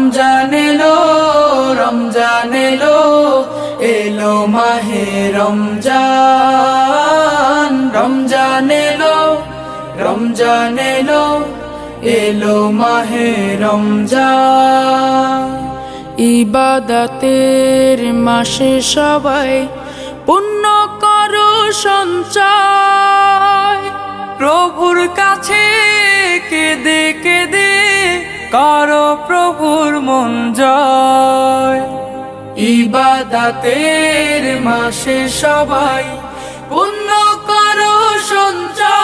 রমজান এলো, রমজান এলো, এলো মাহে রমজান। রমজান এলো, রমজান এলো, এলো মাহে রমজান। ইবাদতের মাসে সবাই পুণ্য করো সঞ্চয়, প্রভুর কাছে কেঁদে কেঁদে করো প্রভুর মন জয়। ইবাদতের মাসে সবাই পুণ্য করো সঞ্চয়,